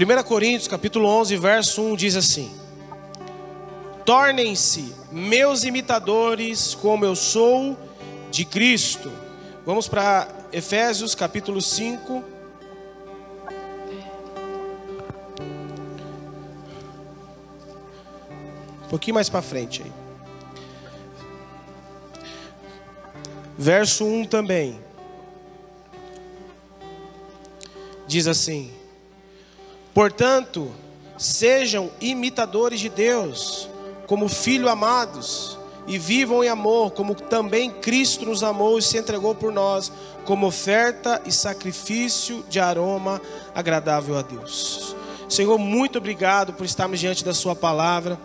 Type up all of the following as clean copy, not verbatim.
1 Coríntios capítulo 11, verso 1 diz assim: tornem-se meus imitadores como eu sou de Cristo. Vamos para Efésios capítulo 5. Um pouquinho mais para frente aí. Verso 1 também. Diz assim: portanto, sejam imitadores de Deus, como filhos amados, e vivam em amor, como também Cristo nos amou e se entregou por nós, como oferta e sacrifício de aroma agradável a Deus. Senhor, muito obrigado por estarmos diante da sua palavra.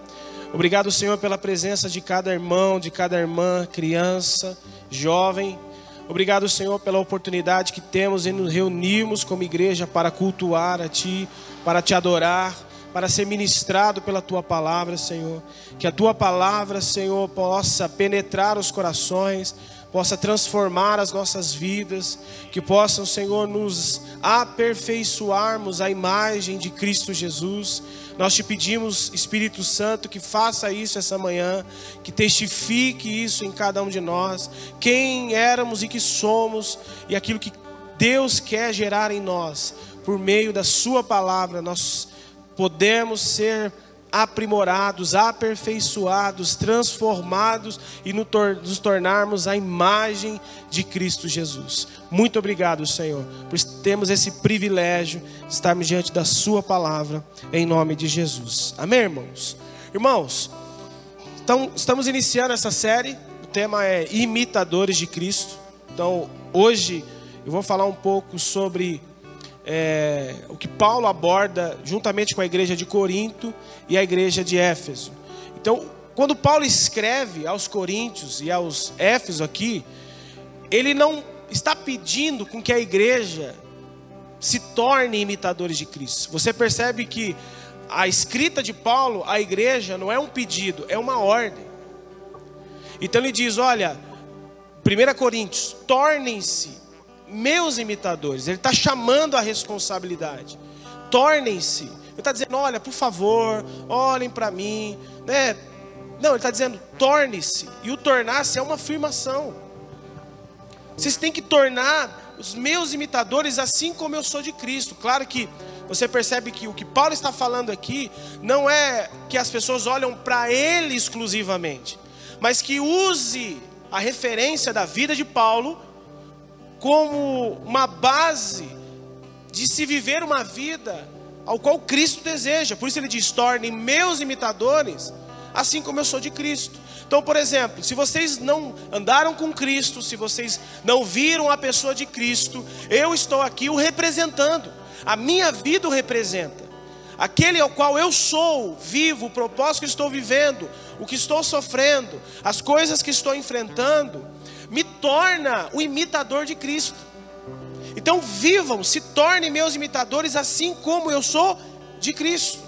Obrigado, Senhor, pela presença de cada irmão, de cada irmã, criança, jovem. Obrigado, Senhor, pela oportunidade que temos em nos reunirmos como igreja para cultuar a Ti, para Te adorar, para ser ministrado pela Tua palavra, Senhor. Que a Tua palavra, Senhor, possa penetrar os corações, possa transformar as nossas vidas, que possam, Senhor, nos aperfeiçoarmos à imagem de Cristo Jesus. Nós te pedimos, Espírito Santo, que faça isso essa manhã, que testifique isso em cada um de nós, quem éramos e que somos, e aquilo que Deus quer gerar em nós. Por meio da sua palavra, nós podemos ser aprimorados, aperfeiçoados, transformados e nos tornarmos a imagem de Cristo Jesus. Muito obrigado, Senhor, por termos esse privilégio de estarmos diante da sua palavra, em nome de Jesus. Amém, irmãos? Irmãos, então estamos iniciando essa série, o tema é imitadores de Cristo. Então hoje eu vou falar um pouco sobre o que Paulo aborda juntamente com a igreja de Corinto e a igreja de Éfeso. Então, quando Paulo escreve aos Coríntios e aos Éfesos aqui, ele não está pedindo com que a igreja se torne imitadores de Cristo. Você percebe que a escrita de Paulo à igreja não é um pedido, é uma ordem. Então ele diz, olha, 1 Coríntios, tornem-se meus imitadores. Ele está chamando a responsabilidade. Tornem-se. Ele está dizendo, olha, por favor, olhem para mim, né? Não, ele está dizendo, torne-se. E o tornar-se é uma afirmação. Vocês têm que tornar os meus imitadores assim como eu sou de Cristo. Claro que você percebe que o que Paulo está falando aqui não é que as pessoas olham para ele exclusivamente, mas que use a referência da vida de Paulo como uma base de se viver uma vida ao qual Cristo deseja. Por isso ele diz, tornem meus imitadores assim como eu sou de Cristo. Então, por exemplo, se vocês não andaram com Cristo, se vocês não viram a pessoa de Cristo, eu estou aqui o representando. A minha vida o representa. Aquele ao qual eu sou, vivo, o propósito que estou vivendo, o que estou sofrendo, as coisas que estou enfrentando, me torna o imitador de Cristo. Então vivam, se tornem meus imitadores assim como eu sou de Cristo.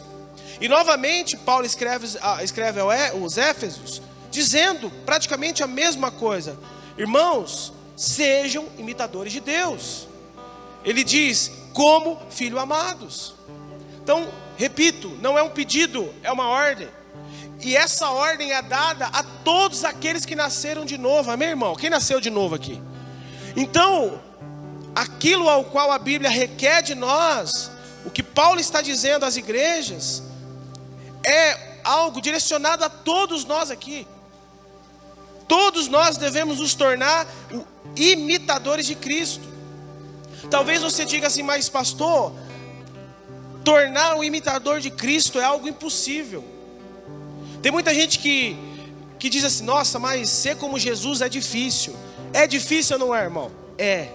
E novamente Paulo escreve aos Éfesos, dizendo praticamente a mesma coisa. Irmãos, sejam imitadores de Deus. Ele diz, como filhos amados. Então, repito, não é um pedido, é uma ordem. E essa ordem é dada a todos aqueles que nasceram de novo. Amém, irmão? Quem nasceu de novo aqui? Então, aquilo ao qual a Bíblia requer de nós, o que Paulo está dizendo às igrejas, é algo direcionado a todos nós aqui. Todos nós devemos nos tornar imitadores de Cristo. Talvez você diga assim, mas pastor, tornar o imitador de Cristo é algo impossível. Tem muita gente que diz assim, nossa, mas ser como Jesus é difícil. É difícil ou não é, irmão? É.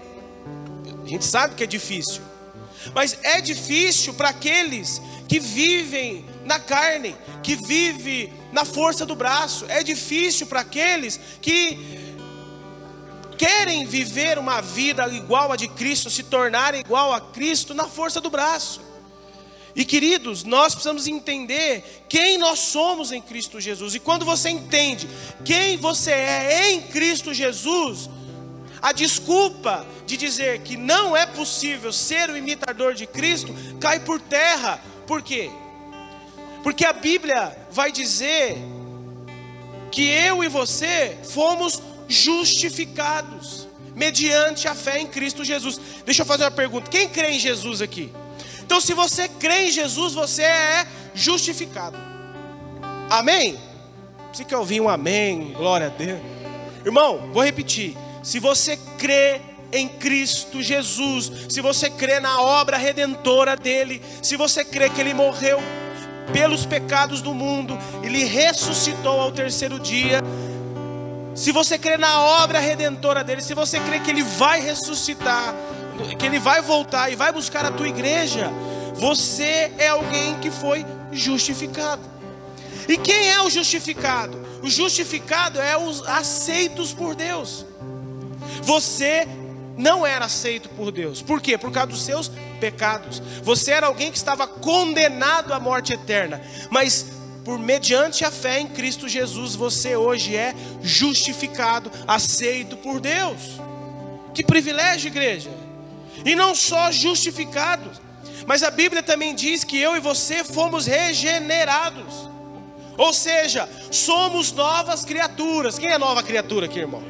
A gente sabe que é difícil. Mas é difícil para aqueles que vivem na carne, que vivem na força do braço. É difícil para aqueles que querem viver uma vida igual a de Cristo, se tornarem igual a Cristo na força do braço. E queridos, nós precisamos entender quem nós somos em Cristo Jesus. E quando você entende quem você é em Cristo Jesus, a desculpa de dizer que não é possível ser um imitador de Cristo cai por terra. Por quê? Porque a Bíblia vai dizer que eu e você fomos justificados mediante a fé em Cristo Jesus. Deixa eu fazer uma pergunta: quem crê em Jesus aqui? Então, se você crê em Jesus, você é justificado. Amém? Você quer ouvir um amém? Glória a Deus. Irmão, vou repetir: se você crê em Cristo Jesus, se você crê na obra redentora dele, se você crê que ele morreu pelos pecados do mundo, ele ressuscitou ao terceiro dia, se você crê na obra redentora dele, se você crê que ele vai ressuscitar, que ele vai voltar e vai buscar a tua igreja, você é alguém que foi justificado. E quem é o justificado? O justificado é os aceitos por Deus. Você não era aceito por Deus. Por quê? Por causa dos seus pecados. Você era alguém que estava condenado à morte eterna, mas mediante a fé em Cristo Jesus, você hoje é justificado, aceito por Deus. Que privilégio, igreja! E não só justificados, mas a Bíblia também diz que eu e você fomos regenerados. Ou seja, somos novas criaturas. Quem é nova criatura aqui, irmão?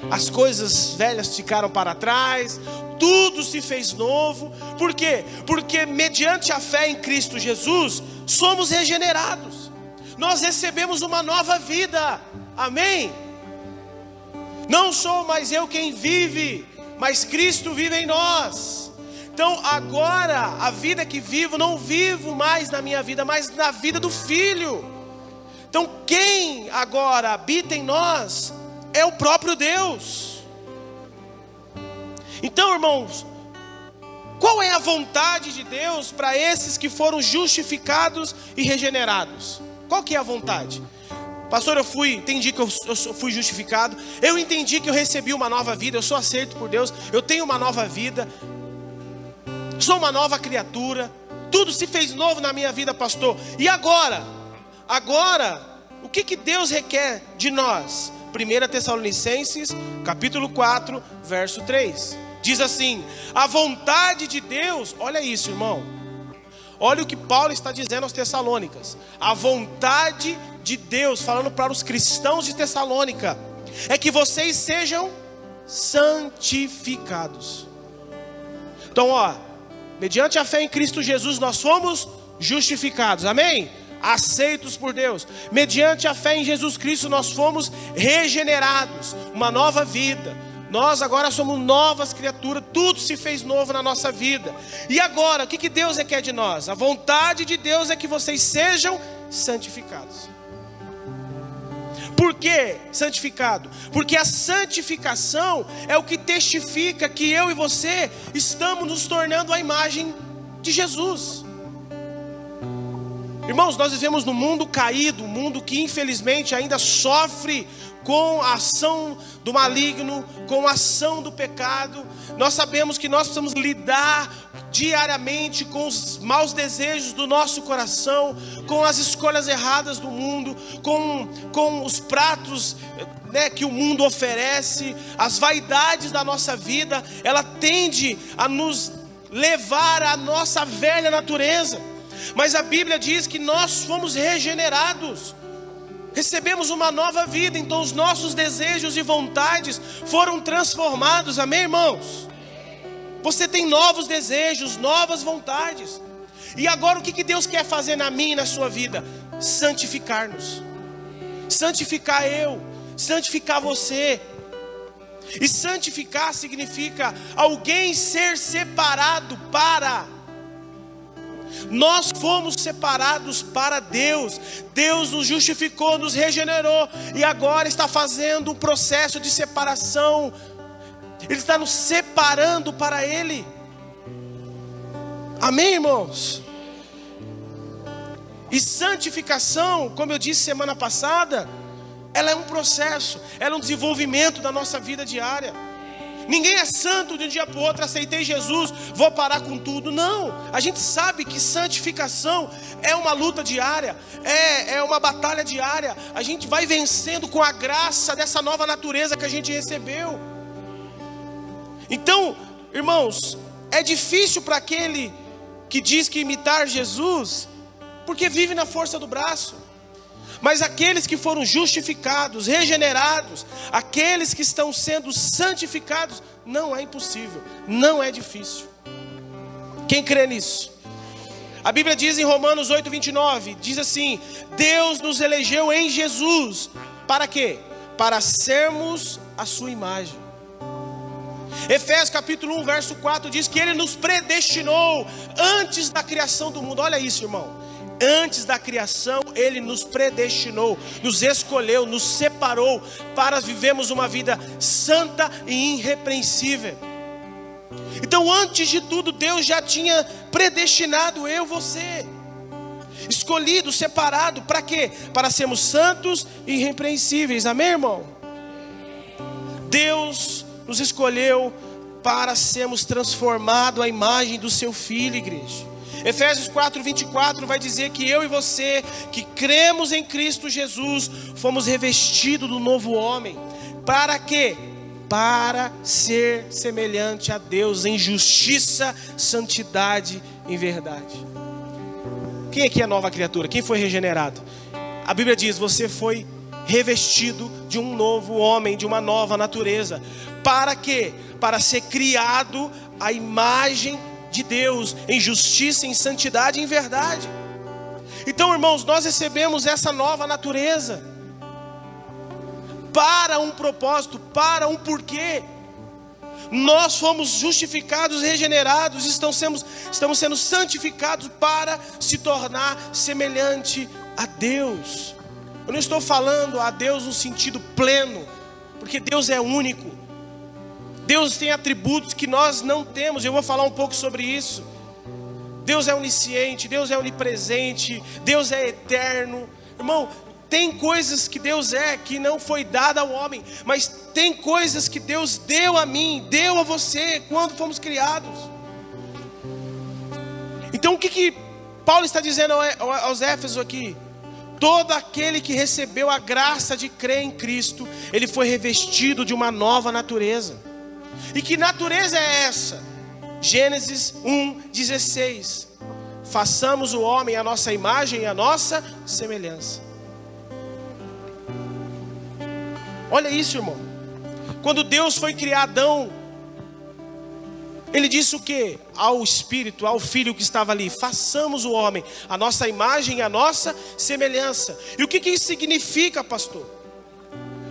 As coisas velhas ficaram para trás, tudo se fez novo. Por quê? Porque mediante a fé em Cristo Jesus, somos regenerados. Nós recebemos uma nova vida. Amém? Não sou mais eu quem vive, mas Cristo vive em nós. Então agora, a vida que vivo, não vivo mais na minha vida, mas na vida do Filho. Então quem agora habita em nós é o próprio Deus. Então, irmãos, qual é a vontade de Deus para esses que foram justificados e regenerados? Qual que é a vontade? Pastor, entendi que eu fui justificado, eu entendi que eu recebi uma nova vida, eu sou aceito por Deus, eu tenho uma nova vida, sou uma nova criatura, tudo se fez novo na minha vida, pastor. E agora, o que Deus requer de nós? 1 Tessalonicenses, capítulo 4, verso 3. Diz assim: a vontade de Deus, olha isso, irmão. Olha o que Paulo está dizendo aos Tessalônicas. A vontade de Deus, falando para os cristãos de Tessalônica, é que vocês sejam santificados. Então, mediante a fé em Cristo Jesus, nós fomos justificados, amém? Aceitos por Deus. Mediante a fé em Jesus Cristo, nós fomos regenerados, uma nova vida. Nós agora somos novas criaturas, tudo se fez novo na nossa vida. E agora, o que Deus requer de nós? A vontade de Deus é que vocês sejam santificados. Por que santificado? Porque a santificação é o que testifica que eu e você estamos nos tornando a imagem de Jesus. Irmãos, nós vivemos num mundo caído, um mundo que infelizmente ainda sofre com a ação do maligno, com a ação do pecado. Nós sabemos que nós precisamos lidar diariamente com os maus desejos do nosso coração, com as escolhas erradas do mundo, com os pratos, que o mundo oferece, as vaidades da nossa vida. Ela tende a nos levar à nossa velha natureza. Mas a Bíblia diz que nós fomos regenerados, recebemos uma nova vida. Então os nossos desejos e vontades foram transformados, amém, irmãos? Você tem novos desejos, novas vontades. E agora o que Deus quer fazer na minha e na sua vida? Santificar-nos. Santificar eu, santificar você. E santificar significa alguém ser separado para. Nós fomos separados para Deus. Deus nos justificou, nos regenerou, e agora está fazendo um processo de separação. Ele está nos separando para Ele. Amém, irmãos? E santificação, como eu disse semana passada, ela é um processo, ela é um desenvolvimento da nossa vida diária. Ninguém é santo de um dia para o outro. Aceitei Jesus, vou parar com tudo. Não, a gente sabe que santificação é uma luta diária, é uma batalha diária. A gente vai vencendo com a graça dessa nova natureza que a gente recebeu. Então, irmãos, é difícil para aquele que diz que imitar Jesus, porque vive na força do braço. Mas aqueles que foram justificados, regenerados, aqueles que estão sendo santificados, não é impossível, não é difícil. Quem crê nisso? A Bíblia diz em Romanos 8:29, diz assim: Deus nos elegeu em Jesus, para quê? Para sermos a sua imagem. Efésios capítulo 1, verso 4 diz que Ele nos predestinou antes da criação do mundo. Olha isso, irmão. Antes da criação, Ele nos predestinou, nos escolheu, nos separou para vivermos uma vida santa e irrepreensível. Então, antes de tudo, Deus já tinha predestinado eu, você, escolhido, separado, para quê? Para sermos santos e irrepreensíveis, amém, irmão? Deus nos escolheu para sermos transformados à imagem do seu Filho, igreja. Efésios 4:24 vai dizer que eu e você, que cremos em Cristo Jesus, fomos revestidos do novo homem. Para quê? Para ser semelhante a Deus em justiça, santidade e verdade. Quem aqui é nova criatura? Quem foi regenerado? A Bíblia diz: você foi revestido de um novo homem, de uma nova natureza. Para quê? Para ser criado à imagem de Deus, em justiça, em santidade e em verdade. Então, irmãos, nós recebemos essa nova natureza para um propósito, para um porquê. Nós fomos justificados, regenerados, estamos sendo santificados para se tornar semelhante a Deus. Eu não estou falando a Deus no sentido pleno, porque Deus é único. Deus tem atributos que nós não temos, eu vou falar um pouco sobre isso. Deus é onisciente, Deus é onipresente, Deus é eterno. Irmão, tem coisas que Deus é, que não foi dada ao homem, mas tem coisas que Deus deu a mim, deu a você, quando fomos criados. Então o que Paulo está dizendo aos Éfesos aqui? Todo aquele que recebeu a graça de crer em Cristo, ele foi revestido de uma nova natureza. E que natureza é essa? Gênesis 1:16. Façamos o homem à nossa imagem e à nossa semelhança. Olha isso, irmão. Quando Deus foi criar Adão, Ele disse o quê? Ao Espírito, ao Filho que estava ali: façamos o homem à nossa imagem e à nossa semelhança. E o que isso significa, pastor?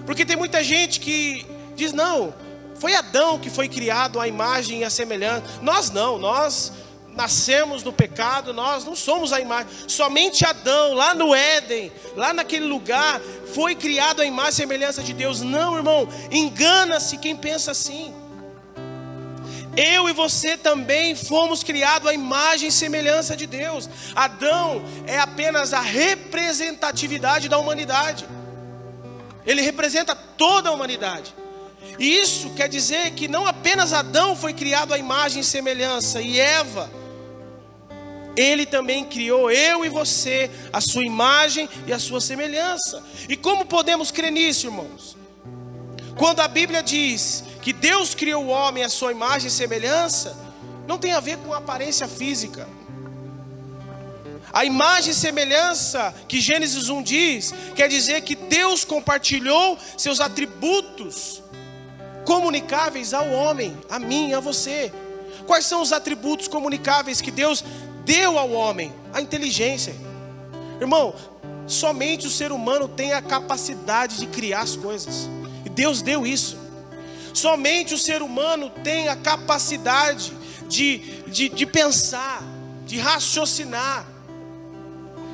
Porque tem muita gente que diz: não, foi Adão que foi criado à imagem e à semelhança. Nós não, nós nascemos no pecado, nós não somos a imagem. Somente Adão, lá no Éden, lá naquele lugar, foi criado à imagem e semelhança de Deus. Não, irmão, engana-se quem pensa assim. Eu e você também fomos criados à imagem e semelhança de Deus. Adão é apenas a representatividade da humanidade. Ele representa toda a humanidade. E isso quer dizer que não apenas Adão foi criado à imagem e semelhança, e Eva, Ele também criou eu e você, a sua imagem e a sua semelhança. E como podemos crer nisso, irmãos? Quando a Bíblia diz que Deus criou o homem à sua imagem e semelhança, não tem a ver com aparência física. A imagem e semelhança que Gênesis 1 diz, quer dizer que Deus compartilhou seus atributos comunicáveis ao homem, a mim, a você. Quais são os atributos comunicáveis que Deus deu ao homem? A inteligência. Irmão, somente o ser humano tem a capacidade de criar as coisas, e Deus deu isso. Somente o ser humano tem a capacidade de pensar, de raciocinar.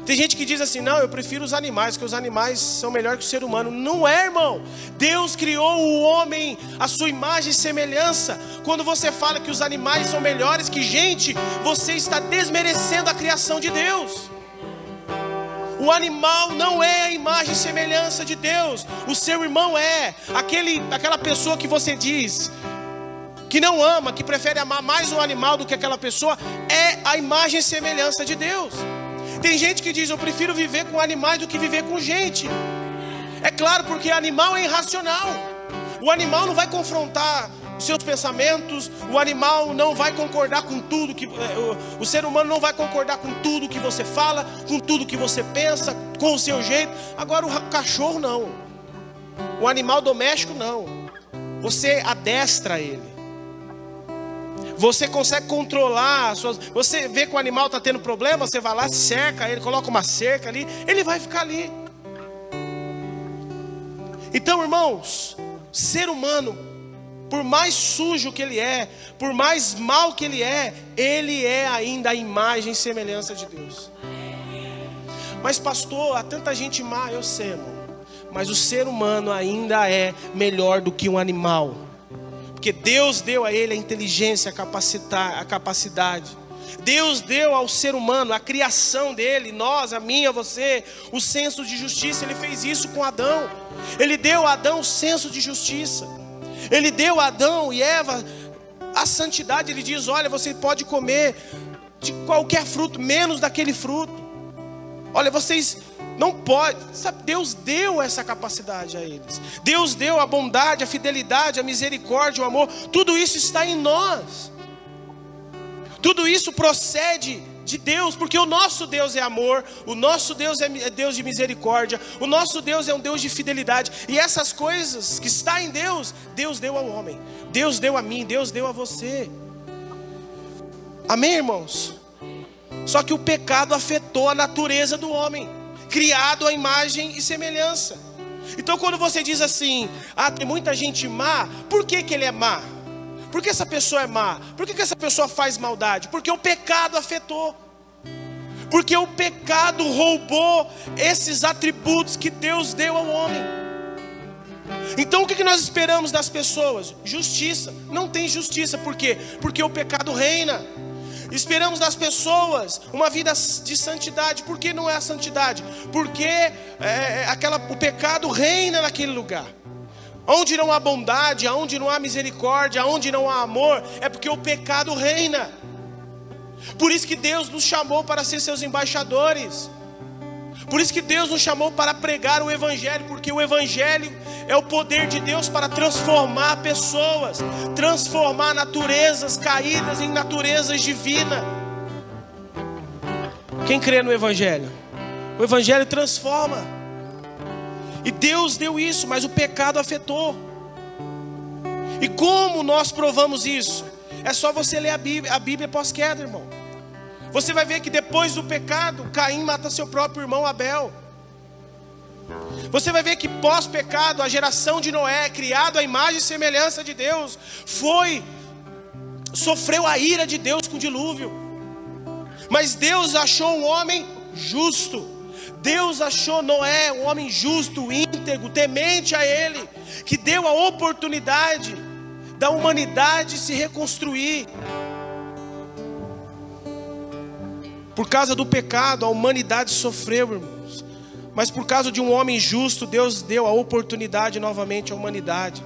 Tem gente que diz assim: não, eu prefiro os animais, porque os animais são melhores que o ser humano. Não é, irmão. Deus criou o homem à sua imagem e semelhança. Quando você fala que os animais são melhores que gente, você está desmerecendo a criação de Deus. O animal não é a imagem e semelhança de Deus. O seu irmão é. Aquela pessoa que você diz que não ama, que prefere amar mais o animal do que aquela pessoa, é a imagem e semelhança de Deus. Tem gente que diz: eu prefiro viver com animais do que viver com gente. É claro, porque animal é irracional. O animal não vai confrontar os seus pensamentos. O animal não vai concordar com tudo que... O ser humano não vai concordar com tudo que você fala, com tudo que você pensa, com o seu jeito. Agora o cachorro não. O animal doméstico não. Você adestra ele. Você consegue controlar as suas... Você vê que o animal está tendo problema, você vai lá, cerca ele, coloca uma cerca ali, ele vai ficar ali. Então, irmãos, ser humano, por mais sujo que ele é, por mais mal que ele é ainda a imagem e semelhança de Deus. Mas pastor, há tanta gente má, eu sei, irmão. Mas o ser humano ainda é melhor do que um animal. Porque Deus deu a ele a inteligência, a capacidade. Deus deu ao ser humano, a criação dele, nós, a mim, a você, o senso de justiça. Ele fez isso com Adão. Ele deu a Adão o senso de justiça. Ele deu a Adão e Eva a santidade. Ele diz, olha, você pode comer de qualquer fruto, menos daquele fruto. Olha, vocês... não pode, sabe? Deus deu essa capacidade a eles. Deus deu a bondade, a fidelidade, a misericórdia, o amor. Tudo isso está em nós. Tudo isso procede de Deus, porque o nosso Deus é amor, o nosso Deus é Deus de misericórdia, o nosso Deus é um Deus de fidelidade. E essas coisas que está em Deus, Deus deu ao homem, Deus deu a mim, Deus deu a você. Amém, irmãos? Só que o pecado afetou a natureza do homem, criado à imagem e semelhança. Então quando você diz assim, tem muita gente má, por que ele é má? Por que essa pessoa é má? Por que essa pessoa faz maldade? Porque o pecado afetou. Porque o pecado roubou esses atributos que Deus deu ao homem. Então o que nós esperamos das pessoas? Justiça. Não tem justiça, por quê? Porque o pecado reina. Esperamos das pessoas uma vida de santidade. Por que não é a santidade? Porque o pecado reina naquele lugar. Onde não há bondade, onde não há misericórdia, onde não há amor, é porque o pecado reina. Por isso que Deus nos chamou para ser seus embaixadores. Por isso que Deus nos chamou para pregar o Evangelho, porque o Evangelho é o poder de Deus para transformar pessoas, transformar naturezas caídas em naturezas divinas. Quem crê no Evangelho? O Evangelho transforma. E Deus deu isso, mas o pecado afetou. E como nós provamos isso? É só você ler a Bíblia pós-queda, irmão. Você vai ver que depois do pecado, Caim mata seu próprio irmão Abel. Você vai ver que pós-pecado, a geração de Noé, criado à imagem e semelhança de Deus, sofreu a ira de Deus com o dilúvio. Mas Deus achou um homem justo. Deus achou Noé um homem justo, íntegro, temente a Ele, que deu a oportunidade da humanidade se reconstruir. Por causa do pecado, a humanidade sofreu, irmãos. Mas por causa de um homem justo, Deus deu a oportunidade novamente à humanidade.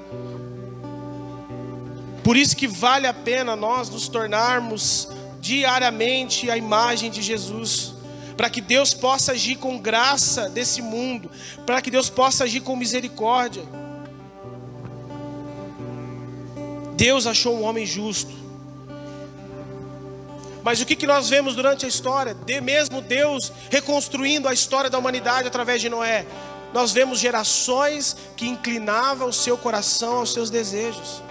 Por isso que vale a pena nós nos tornarmos diariamente a imagem de Jesus. Para que Deus possa agir com graça desse mundo. Para que Deus possa agir com misericórdia. Deus achou um homem justo. Mas o que nós vemos durante a história? Mesmo Deus reconstruindo a história da humanidade através de Noé. Nós vemos gerações que inclinavam o seu coração aos seus desejos.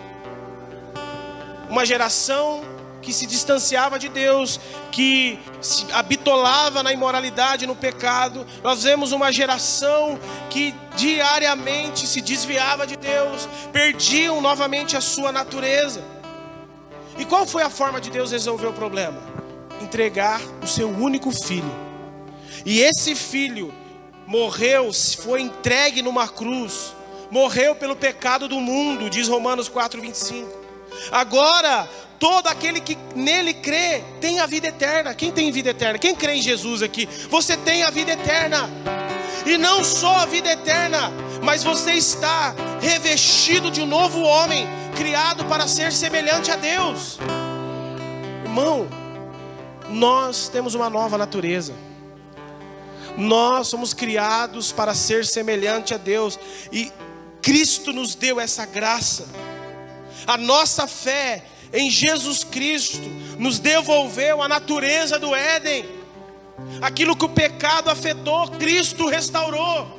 Uma geração que se distanciava de Deus, que se habitolava na imoralidade, no pecado. Nós vemos uma geração que diariamente se desviava de Deus, perdiam novamente a sua natureza. E qual foi a forma de Deus resolver o problema? Entregar o seu único filho. E esse filho morreu, foi entregue numa cruz, morreu pelo pecado do mundo, diz Romanos 4:25. Agora, todo aquele que nele crê tem a vida eterna. Quem tem vida eterna? Quem crê em Jesus aqui? Você tem a vida eterna. E não só a vida eterna, mas você está revestido de um novo homem, criado para ser semelhante a Deus. Irmão, nós temos uma nova natureza. Nós somos criados para ser semelhante a Deus. E Cristo nos deu essa graça. A nossa fé em Jesus Cristo nos devolveu a natureza do Éden. Aquilo que o pecado afetou, Cristo restaurou.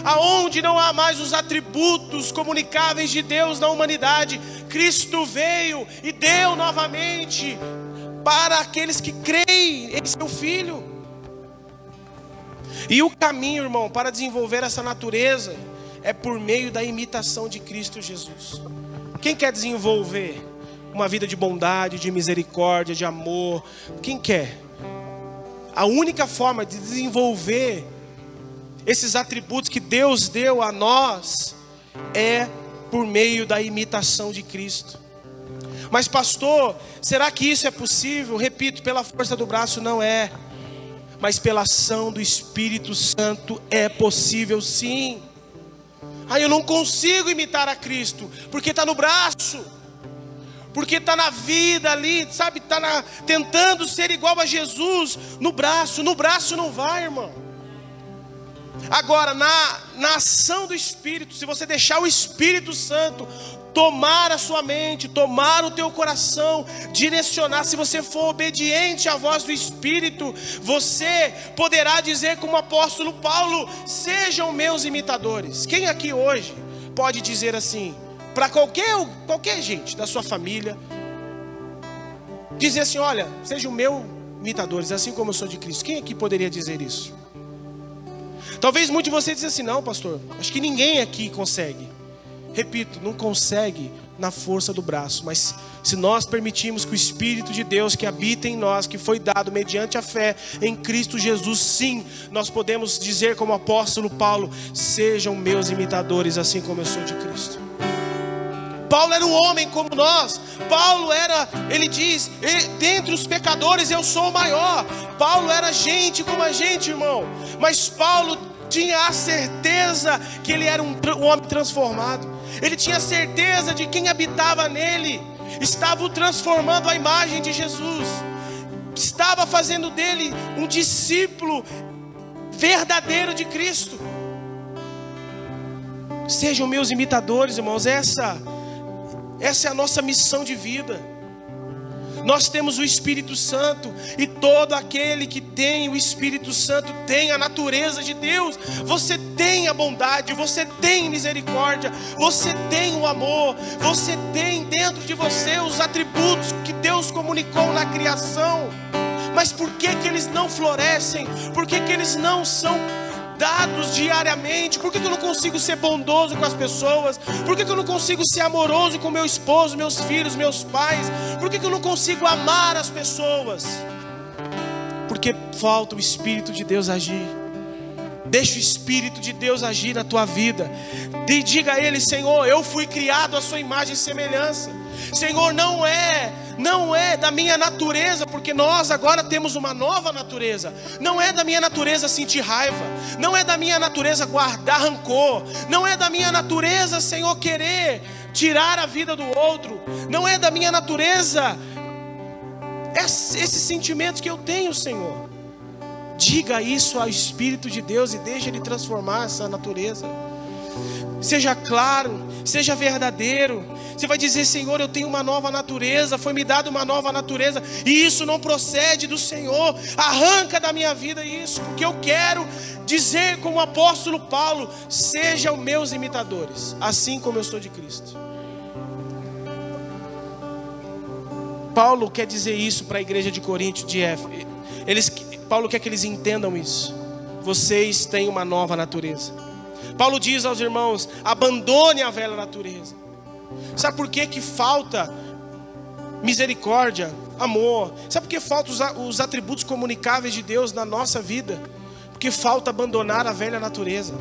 Aonde não há mais os atributos comunicáveis de Deus na humanidade, Cristo veio e deu novamente para aqueles que creem em seu Filho. E o caminho, irmão, para desenvolver essa natureza é por meio da imitação de Cristo Jesus. Quem quer desenvolver uma vida de bondade, de misericórdia, de amor? Quem quer? A única forma de desenvolver esses atributos que Deus deu a nós é por meio da imitação de Cristo. Mas pastor, será que isso é possível? Repito, pela força do braço não é, mas pela ação do Espírito Santo é possível sim. Eu não consigo imitar a Cristo, porque está no braço, porque está na vida ali, sabe, tentando ser igual a Jesus, no braço não vai, irmão. Agora, na ação do Espírito, se você deixar o Espírito Santo tomar a sua mente, tomar o teu coração, direcionar, se você for obediente à voz do Espírito, você poderá dizer como o apóstolo Paulo: sejam meus imitadores. Quem aqui hoje pode dizer assim, para qualquer gente da sua família, dizer assim: olha, sejam meus imitadores, assim como eu sou de Cristo? Quem aqui poderia dizer isso? Talvez muitos de vocês dizem assim: não, pastor, acho que ninguém aqui consegue. Repito, não consegue na força do braço, mas se nós permitirmos que o Espírito de Deus que habita em nós, que foi dado mediante a fé em Cristo Jesus, sim, nós podemos dizer como o apóstolo Paulo: sejam meus imitadores, assim como eu sou de Cristo. Paulo era um homem como nós. Paulo era, ele diz, dentre os pecadores eu sou o maior. Paulo era gente como a gente, irmão. Mas Paulo tinha a certeza que ele era um homem transformado. Ele tinha certeza de quem habitava nele estava o transformando à imagem de Jesus, estava fazendo dele um discípulo verdadeiro de Cristo. Sejam meus imitadores, irmãos. Essa é a nossa missão de vida. Nós temos o Espírito Santo, e todo aquele que tem o Espírito Santo tem a natureza de Deus. Você tem a bondade, você tem misericórdia, você tem o amor, você tem dentro de você os atributos que Deus comunicou na criação. Mas por que eles não florescem? Por que eles não são dados diariamente? Por que eu não consigo ser bondoso com as pessoas? Por que eu não consigo ser amoroso com meu esposo, meus filhos, meus pais? Por que eu não consigo amar as pessoas? Porque falta o Espírito de Deus agir. Deixa o Espírito de Deus agir na tua vida. E diga a Ele: Senhor, eu fui criado à sua imagem e semelhança. Senhor, não é da minha natureza, porque nós agora temos uma nova natureza. Não é da minha natureza sentir raiva, não é da minha natureza guardar rancor, não é da minha natureza, Senhor, querer tirar a vida do outro, não é da minha natureza esses sentimentos que eu tenho, Senhor. Diga isso ao Espírito de Deus e deixe Ele transformar essa natureza. Seja claro, seja verdadeiro. Você vai dizer: Senhor, eu tenho uma nova natureza, foi me dada uma nova natureza, e isso não procede do Senhor. Arranca da minha vida isso, porque eu quero dizer como o apóstolo Paulo: sejam meus imitadores, assim como eu sou de Cristo. Paulo quer dizer isso para a igreja de Corinto, de Éfeso. Paulo quer que eles entendam isso. Vocês têm uma nova natureza. Paulo diz aos irmãos: abandone a velha natureza. Sabe por que falta misericórdia, amor? Sabe por que faltam os atributos comunicáveis de Deus na nossa vida? Porque falta abandonar a velha natureza.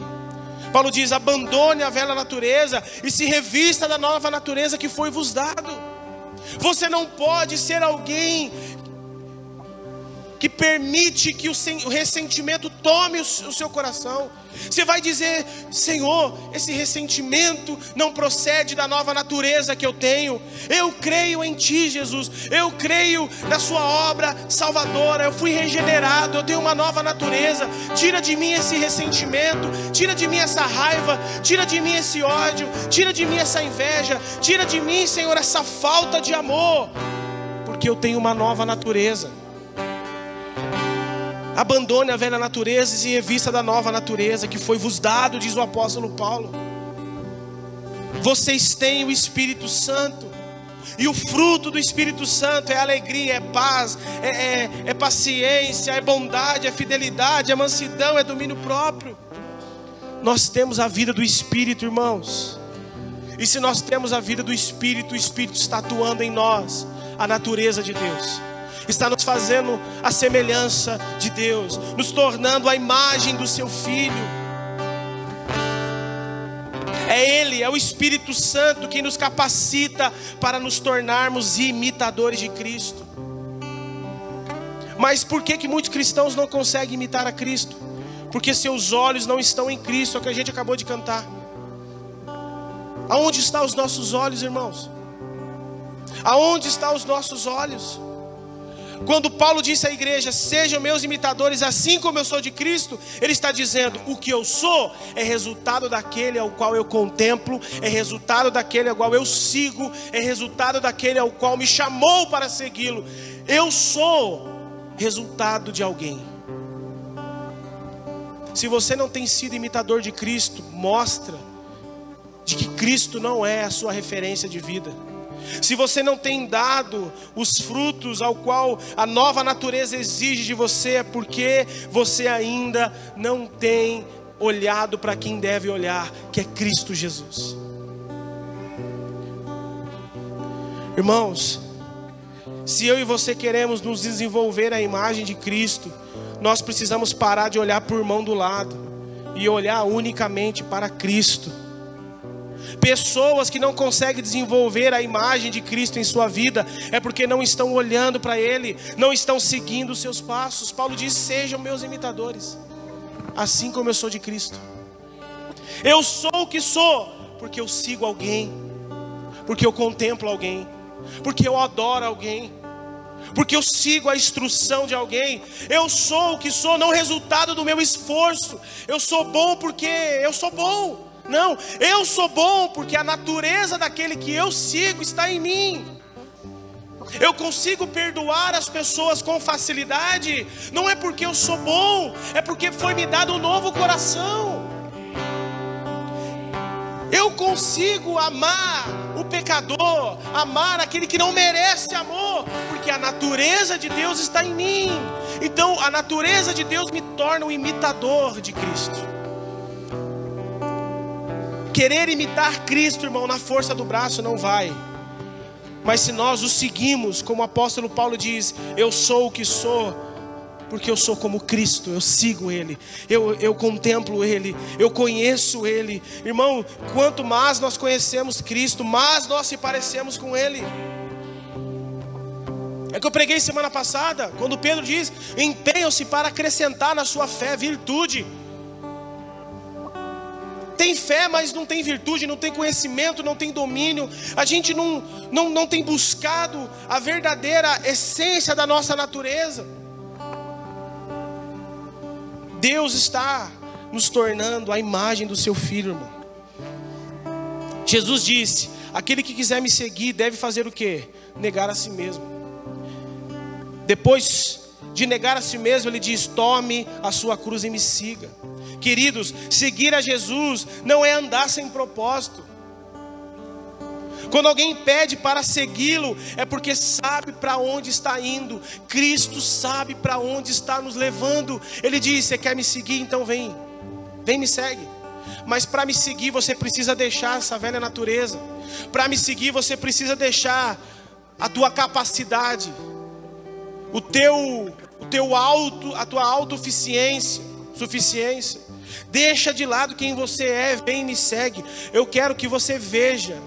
Paulo diz: abandone a velha natureza e se revista da nova natureza que foi vos dado. Você não pode ser alguém que permite que o ressentimento tome o seu coração. Você vai dizer: Senhor, esse ressentimento não procede da nova natureza que eu tenho. Eu creio em Ti, Jesus. Eu creio na Sua obra salvadora. Eu fui regenerado, eu tenho uma nova natureza. Tira de mim esse ressentimento, tira de mim essa raiva, tira de mim esse ódio, tira de mim essa inveja, tira de mim, Senhor, essa falta de amor, porque eu tenho uma nova natureza. Abandone a velha natureza e se revista da nova natureza que foi vos dado, diz o apóstolo Paulo. Vocês têm o Espírito Santo, e o fruto do Espírito Santo é alegria, é paz, é paciência, é bondade, é fidelidade, é mansidão, é domínio próprio. Nós temos a vida do Espírito, irmãos. E se nós temos a vida do Espírito, o Espírito está atuando em nós, a natureza de Deus. Está nos fazendo a semelhança de Deus, nos tornando a imagem do seu Filho. É Ele, é o Espírito Santo quem nos capacita para nos tornarmos imitadores de Cristo. Mas por que muitos cristãos não conseguem imitar a Cristo? Porque seus olhos não estão em Cristo, é o que a gente acabou de cantar. Aonde estão os nossos olhos, irmãos? Aonde estão os nossos olhos? Quando Paulo disse à igreja: sejam meus imitadores assim como eu sou de Cristo, ele está dizendo: o que eu sou é resultado daquele ao qual eu contemplo, é resultado daquele ao qual eu sigo, é resultado daquele ao qual me chamou para segui-lo. Eu sou resultado de alguém. Se você não tem sido imitador de Cristo, mostra de que Cristo não é a sua referência de vida. Se você não tem dado os frutos ao qual a nova natureza exige de você, é porque você ainda não tem olhado para quem deve olhar, que é Cristo Jesus. Irmãos, se eu e você queremos nos desenvolver a imagem de Cristo, nós precisamos parar de olhar para o irmão do lado e olhar unicamente para Cristo. Pessoas que não conseguem desenvolver a imagem de Cristo em sua vida é porque não estão olhando para Ele, não estão seguindo os seus passos. Paulo diz: sejam meus imitadores, assim como eu sou de Cristo. Eu sou o que sou porque eu sigo alguém, porque eu contemplo alguém, porque eu adoro alguém, porque eu sigo a instrução de alguém. Eu sou o que sou, não resultado do meu esforço. Eu sou bom porque eu sou bom. Não, eu sou bom porque a natureza daquele que eu sigo está em mim. Eu consigo perdoar as pessoas com facilidade, não é porque eu sou bom, é porque foi me dado um novo coração. Eu consigo amar o pecador, amar aquele que não merece amor, porque a natureza de Deus está em mim. Então a natureza de Deus me torna um imitador de Cristo. Querer imitar Cristo, irmão, na força do braço não vai. Mas se nós o seguimos, como o apóstolo Paulo diz: eu sou o que sou porque eu sou como Cristo, eu sigo Ele, eu contemplo Ele, eu conheço Ele. Irmão, quanto mais nós conhecemos Cristo, mais nós se parecemos com Ele. É que eu preguei semana passada, quando Pedro diz: empenham-se para acrescentar na sua fé virtude. Tem fé, mas não tem virtude, não tem conhecimento, não tem domínio. A gente não tem buscado a verdadeira essência da nossa natureza. Deus está nos tornando a imagem do seu Filho, irmão. Jesus disse: aquele que quiser me seguir deve fazer o quê? Negar a si mesmo. Depois de negar a si mesmo, ele diz: tome a sua cruz e me siga. Queridos, seguir a Jesus não é andar sem propósito. Quando alguém pede para segui-lo, é porque sabe para onde está indo. Cristo sabe para onde está nos levando. Ele diz: você quer me seguir? Então vem me segue. Mas para me seguir você precisa deixar essa velha natureza. Para me seguir você precisa deixar a tua capacidade, a tua autossuficiência. Deixa de lado quem você é, vem e me segue. Eu quero que você veja.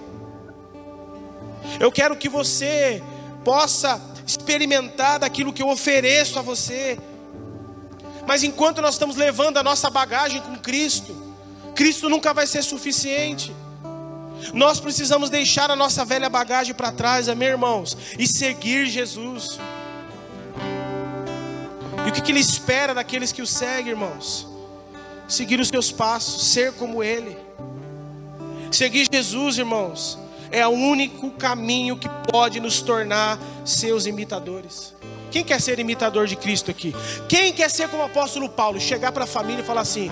Eu quero que você possa experimentar daquilo que eu ofereço a você. Mas enquanto nós estamos levando a nossa bagagem com Cristo, Cristo nunca vai ser suficiente. Nós precisamos deixar a nossa velha bagagem para trás, amém, irmãos? E seguir Jesus. E o que Ele espera daqueles que o seguem, irmãos? Seguir os seus passos, ser como Ele. Seguir Jesus, irmãos, é o único caminho que pode nos tornar seus imitadores. Quem quer ser imitador de Cristo aqui? Quem quer ser como o apóstolo Paulo? Chegar para a família e falar assim: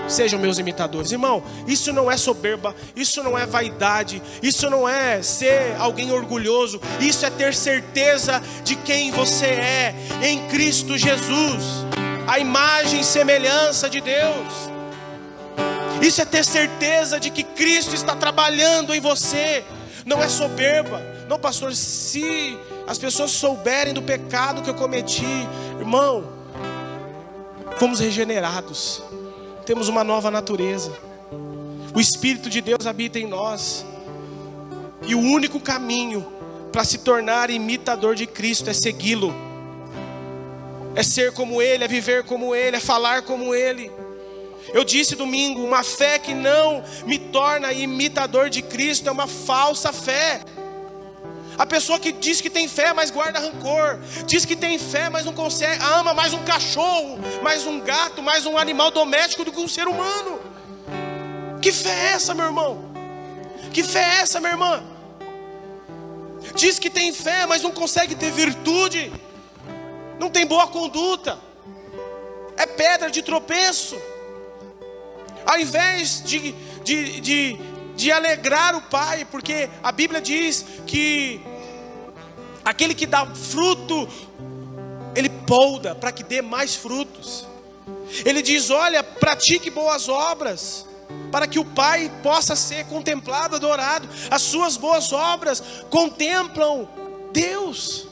sejam meus imitadores. Irmão, isso não é soberba, isso não é vaidade, isso não é ser alguém orgulhoso. Isso é ter certeza de quem você é em Cristo Jesus, a imagem e semelhança de Deus. Isso é ter certeza de que Cristo está trabalhando em você. Não é soberba. Não, pastor, se as pessoas souberem do pecado que eu cometi, irmão, fomos regenerados, temos uma nova natureza, o Espírito de Deus habita em nós, e o único caminho para se tornar imitador de Cristo é segui-lo, é ser como Ele, é viver como Ele, é falar como Ele. Eu disse domingo, uma fé que não me torna imitador de Cristo é uma falsa fé. A pessoa que diz que tem fé, mas guarda rancor, diz que tem fé, mas não consegue, ama mais um cachorro, mais um gato, mais um animal doméstico do que um ser humano. Que fé é essa, meu irmão? Que fé é essa, minha irmã? Diz que tem fé, mas não consegue ter virtude, não tem boa conduta, é pedra de tropeço. Ao invés de alegrar o Pai, porque a Bíblia diz que aquele que dá fruto, Ele polda para que dê mais frutos. Ele diz: olha, pratique boas obras, para que o Pai possa ser contemplado, adorado. As suas boas obras contemplam Deus.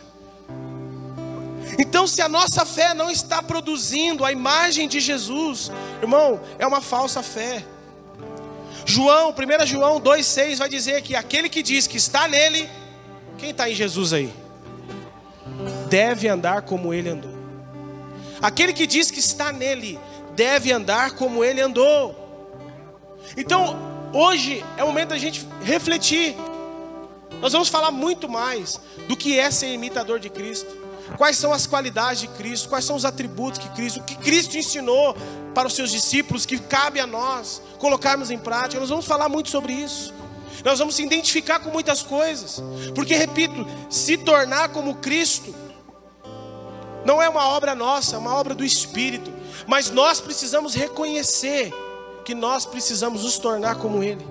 Então, se a nossa fé não está produzindo a imagem de Jesus, irmão, é uma falsa fé. 1 João 2,6 vai dizer que aquele que diz que está nele, quem está em Jesus aí? Deve andar como ele andou. Aquele que diz que está nele, deve andar como ele andou. Então, hoje é o momento da gente refletir. Nós vamos falar muito mais do que é ser imitador de Cristo. Quais são as qualidades de Cristo, quais são os atributos que Cristo, o que Cristo ensinou para os seus discípulos, que cabe a nós colocarmos em prática. Nós vamos falar muito sobre isso. Nós vamos se identificar com muitas coisas, porque, repito, se tornar como Cristo não é uma obra nossa, é uma obra do Espírito. Mas nós precisamos reconhecer que nós precisamos nos tornar como Ele,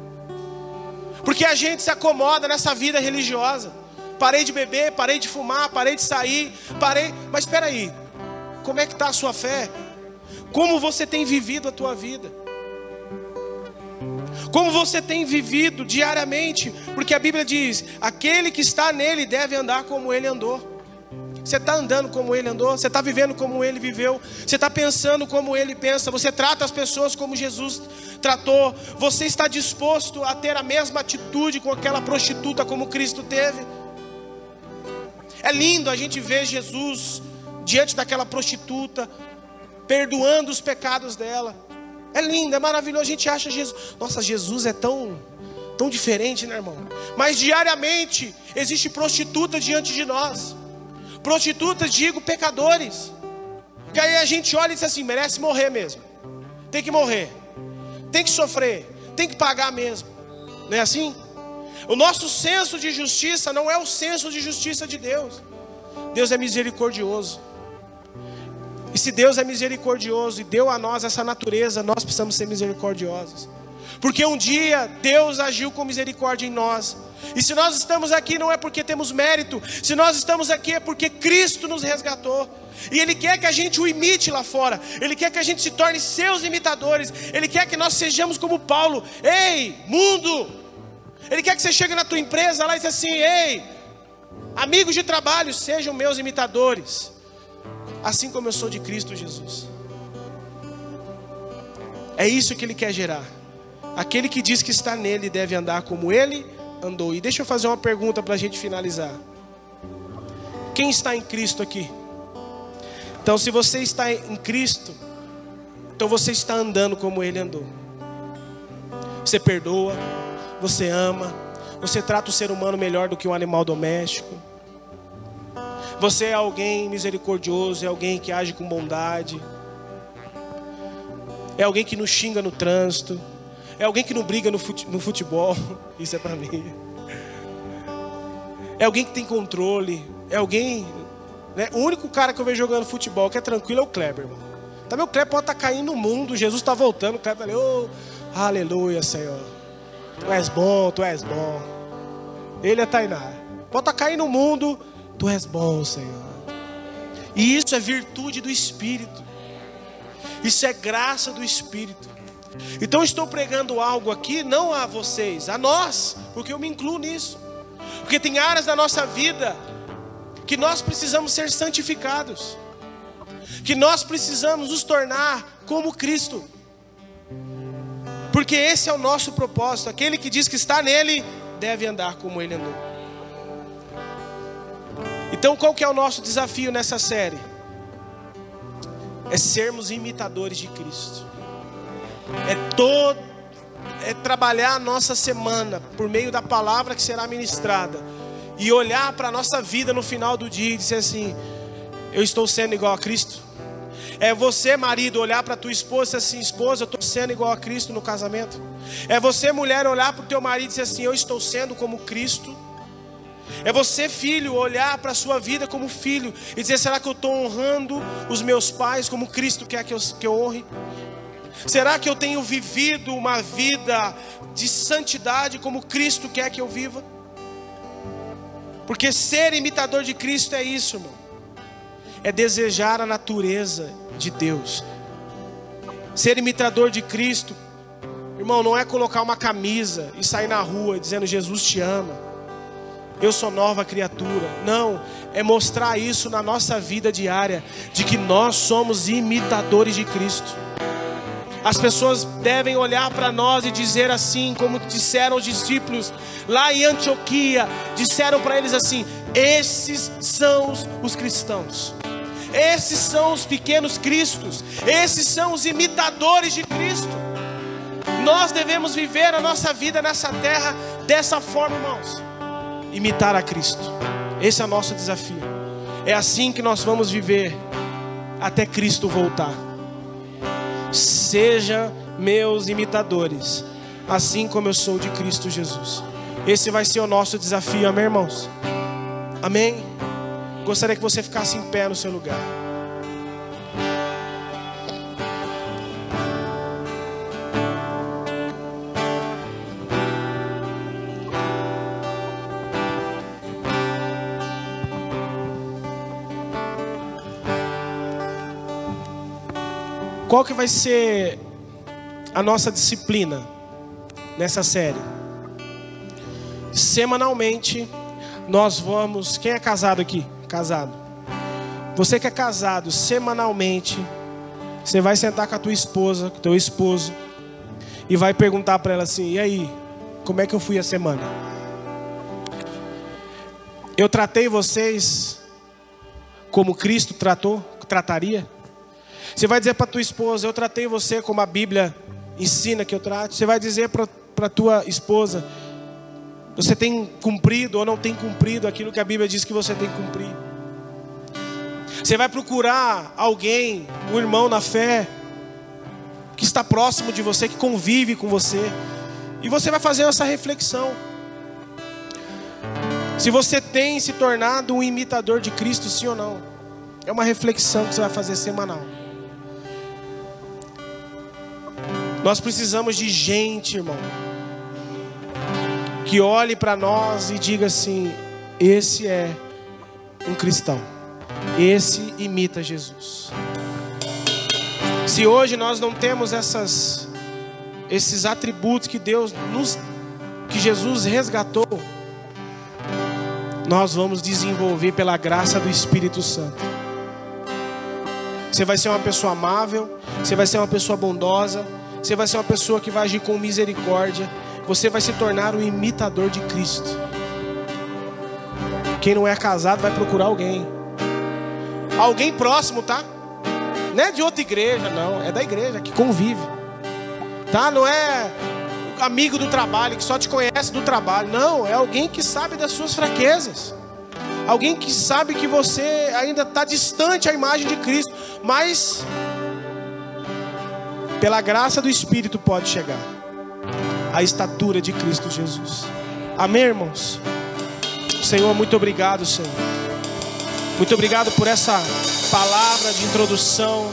porque a gente se acomoda nessa vida religiosa. Parei de beber, parei de fumar, parei de sair, mas espera aí, como é que está a sua fé? Como você tem vivido a tua vida? Como você tem vivido diariamente? Porque a Bíblia diz: aquele que está nele deve andar como ele andou. Você está andando como ele andou? Você está vivendo como ele viveu? Você está pensando como ele pensa? Você trata as pessoas como Jesus tratou? Você está disposto a ter a mesma atitude com aquela prostituta como Cristo teve? É lindo a gente ver Jesus diante daquela prostituta, perdoando os pecados dela. É lindo, é maravilhoso. A gente acha Jesus, nossa, Jesus é tão diferente, né, irmão? Mas diariamente existe prostituta diante de nós. Prostitutas, digo, pecadores. Que aí a gente olha e diz assim: merece morrer mesmo. Tem que morrer, tem que sofrer, tem que pagar mesmo. Não é assim? O nosso senso de justiça não é o senso de justiça de Deus. Deus é misericordioso. E se Deus é misericordioso e deu a nós essa natureza, nós precisamos ser misericordiosos. Porque um dia Deus agiu com misericórdia em nós. E se nós estamos aqui não é porque temos mérito. Se nós estamos aqui é porque Cristo nos resgatou. E Ele quer que a gente o imite lá fora. Ele quer que a gente se torne seus imitadores. Ele quer que nós sejamos como Paulo. Ei, mundo! Ele quer que você chegue na tua empresa lá e diz assim: ei, amigos de trabalho, sejam meus imitadores, assim como eu sou de Cristo Jesus. É isso que Ele quer gerar. Aquele que diz que está nele deve andar como Ele andou. E deixa eu fazer uma pergunta para a gente finalizar. Quem está em Cristo aqui? Então, se você está em Cristo, então você está andando como Ele andou. Você perdoa, você ama, você trata o ser humano melhor do que um animal doméstico. Você é alguém misericordioso, é alguém que age com bondade. É alguém que não xinga no trânsito. É alguém que não briga no futebol. Isso é para mim. É alguém que tem controle. É alguém, né? O único cara que eu vejo jogando futebol que é tranquilo é o Kleber, irmão. Também o Kleber pode estar caindo no mundo. Jesus está voltando. O Kleber está ali, oh, aleluia, Senhor. Tu és bom, tu és bom. Ele é Tainá. Pode estar caindo no mundo. Tu és bom, Senhor. E isso é virtude do Espírito. Isso é graça do Espírito. Então estou pregando algo aqui, não a vocês, a nós, porque eu me incluo nisso. Porque tem áreas da nossa vida que nós precisamos ser santificados, que nós precisamos nos tornar como Cristo. Porque esse é o nosso propósito. Aquele que diz que está nele deve andar como ele andou. Então qual que é o nosso desafio nessa série? É sermos imitadores de Cristo. É trabalhar a nossa semana por meio da palavra que será ministrada e olhar para a nossa vida no final do dia e dizer assim: eu estou sendo igual a Cristo. É você, marido, olhar para a tua esposa e dizer assim: esposa, eu estou sendo igual a Cristo no casamento. É você, mulher, olhar para o teu marido e dizer assim: eu estou sendo como Cristo. É você, filho, olhar para a sua vida como filho e dizer: será que eu estou honrando os meus pais como Cristo quer que eu honre? Será que eu tenho vivido uma vida de santidade como Cristo quer que eu viva? Porque ser imitador de Cristo é isso, irmão. É desejar a natureza de Deus. Ser imitador de Cristo, irmão, não é colocar uma camisa e sair na rua dizendo: Jesus te ama, eu sou nova criatura. Não, é mostrar isso na nossa vida diária, de que nós somos imitadores de Cristo. As pessoas devem olhar para nós e dizer assim, como disseram os discípulos lá em Antioquia, disseram para eles assim: esses são os cristãos, esses são os pequenos cristos, esses são os imitadores de Cristo. Nós devemos viver a nossa vida nessa terra dessa forma, irmãos. Imitar a Cristo. Esse é o nosso desafio. É assim que nós vamos viver até Cristo voltar. Seja meus imitadores, assim como eu sou de Cristo Jesus. Esse vai ser o nosso desafio, amém, irmãos? Amém? Gostaria que você ficasse em pé no seu lugar. Qual que vai ser a nossa disciplina nessa série? Semanalmente nós vamos... Quem é casado aqui? Casado. Você que é casado, semanalmente você vai sentar com a tua esposa, com o teu esposo, e vai perguntar para ela assim: e aí, como é que eu fui a semana? Eu tratei vocês como Cristo trataria? Você vai dizer para tua esposa: eu tratei você como a Bíblia ensina que eu trate. Você vai dizer para tua esposa: você tem cumprido ou não tem cumprido aquilo que a Bíblia diz que você tem que cumprir. Você vai procurar alguém, um irmão na fé, que está próximo de você, que convive com você, e você vai fazer essa reflexão. Se você tem se tornado um imitador de Cristo, sim ou não. É uma reflexão que você vai fazer semanal. Nós precisamos de gente, irmão, que olhe para nós e diga assim: esse é um cristão, esse imita Jesus. Se hoje nós não temos esses atributos que que Jesus resgatou, nós vamos desenvolver pela graça do Espírito Santo. Você vai ser uma pessoa amável, você vai ser uma pessoa bondosa, você vai ser uma pessoa que vai agir com misericórdia. Você vai se tornar um imitador de Cristo. Quem não é casado vai procurar alguém. Alguém próximo, tá? Não é de outra igreja, não. É da igreja, que convive. Tá? Não é amigo do trabalho, que só te conhece do trabalho. Não, é alguém que sabe das suas fraquezas. Alguém que sabe que você ainda está distante à imagem de Cristo. Mas, pela graça do Espírito, pode chegar à estatura de Cristo Jesus. Amém, irmãos? Senhor, muito obrigado, Senhor. Muito obrigado por essa palavra de introdução.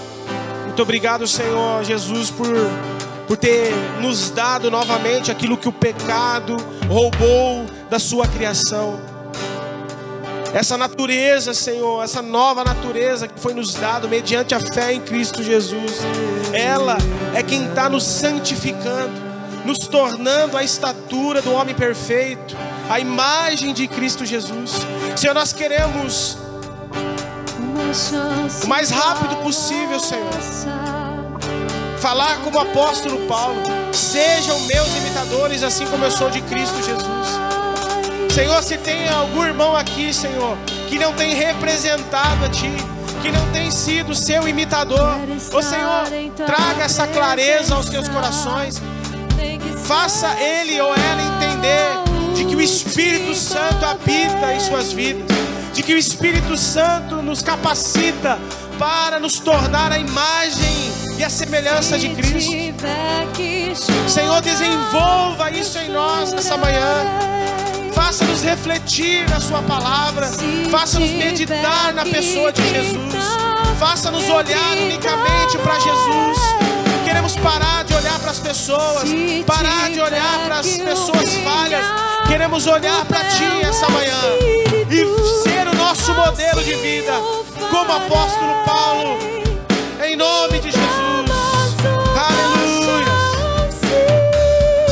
Muito obrigado, Senhor Jesus, por ter nos dado novamente aquilo que o pecado roubou da sua criação. Essa natureza, Senhor, essa nova natureza que foi nos dado mediante a fé em Cristo Jesus. Ela é quem está nos santificando, nos tornando a estatura do homem perfeito, a imagem de Cristo Jesus. Senhor, nós queremos o mais rápido possível, Senhor, falar como o apóstolo Paulo: sejam meus imitadores, assim como eu sou de Cristo Jesus. Senhor, se tem algum irmão aqui, Senhor, que não tem representado a Ti, que não tem sido seu imitador, ô Senhor, traga essa clareza aos teus corações. Faça ele ou ela entender de que o Espírito Santo habita em suas vidas, de que o Espírito Santo nos capacita para nos tornar a imagem e a semelhança de Cristo. Senhor, desenvolva isso em nós nessa manhã. Faça-nos refletir na sua palavra. Faça-nos meditar na pessoa de Jesus. Faça-nos olhar unicamente para Jesus. Queremos parar de olhar para as pessoas, parar de olhar para as pessoas falhas. Queremos olhar para Ti essa manhã e ser o nosso modelo de vida, como o apóstolo Paulo, em nome de Jesus. Aleluia.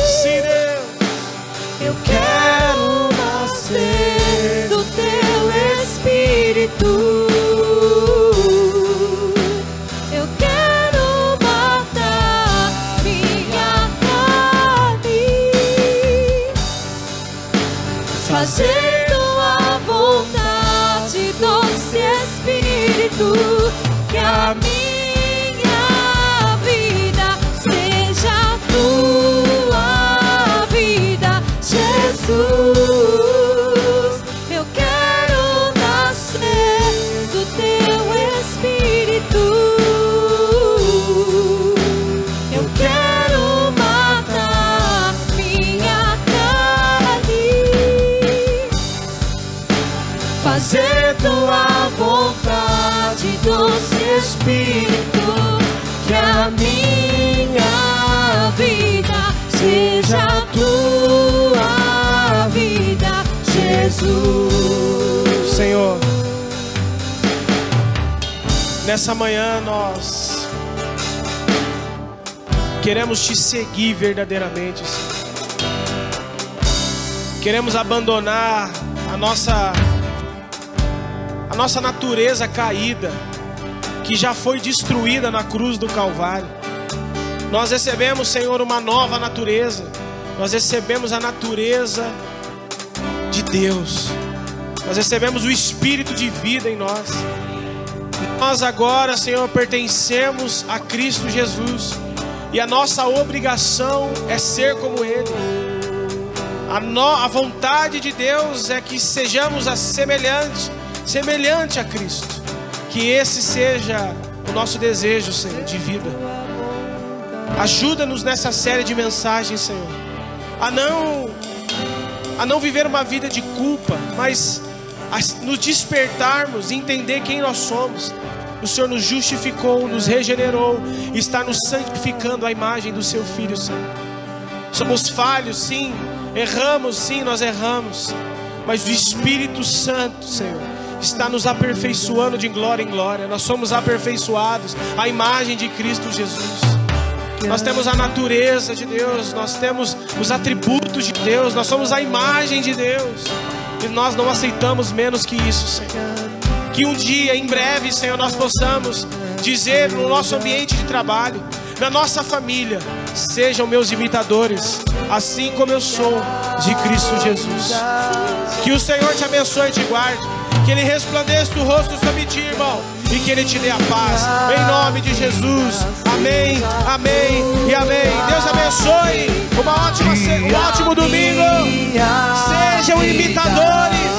Sim, Deus. Eu quero nascer do Teu Espírito. Eu quero matar minha carne, fazendo a vontade do Espírito, que a minha vida seja Tua vida, Jesus. Eu quero nascer do Teu Espírito. Eu quero matar minha carne, fazendo a vontade do Espírito, que a minha vida seja Tua vida, Jesus. Senhor, nessa manhã nós queremos Te seguir verdadeiramente, Senhor. Queremos abandonar a nossa natureza caída, que já foi destruída na cruz do Calvário. Nós recebemos, Senhor, uma nova natureza. Nós recebemos a natureza de Deus. Nós recebemos o Espírito de vida em nós. Nós agora, Senhor, pertencemos a Cristo Jesus, e a nossa obrigação é ser como Ele. A vontade de Deus é que sejamos semelhante a Cristo. Que esse seja o nosso desejo, Senhor, de vida. Ajuda-nos nessa série de mensagens, Senhor, a não viver uma vida de culpa, mas a nos despertarmos e entender quem nós somos. O Senhor nos justificou, nos regenerou e está nos santificando à imagem do Seu Filho, Senhor. Somos falhos, sim. Erramos, sim, nós erramos. Mas o Espírito Santo, Senhor, está nos aperfeiçoando de glória em glória. Nós somos aperfeiçoados à imagem de Cristo Jesus. Nós temos a natureza de Deus, nós temos os atributos de Deus, nós somos a imagem de Deus. E nós não aceitamos menos que isso, Senhor. Que um dia, em breve, Senhor, nós possamos dizer no nosso ambiente de trabalho, na nossa família: sejam meus imitadores, assim como eu sou de Cristo Jesus. Que Que o Senhor te abençoe e te guarde. Que Ele resplandeça o rosto sobre ti, irmão. E que Ele te dê a paz. Em nome de Jesus. Amém, amém e amém. Deus abençoe. Um ótimo domingo. Sejam imitadores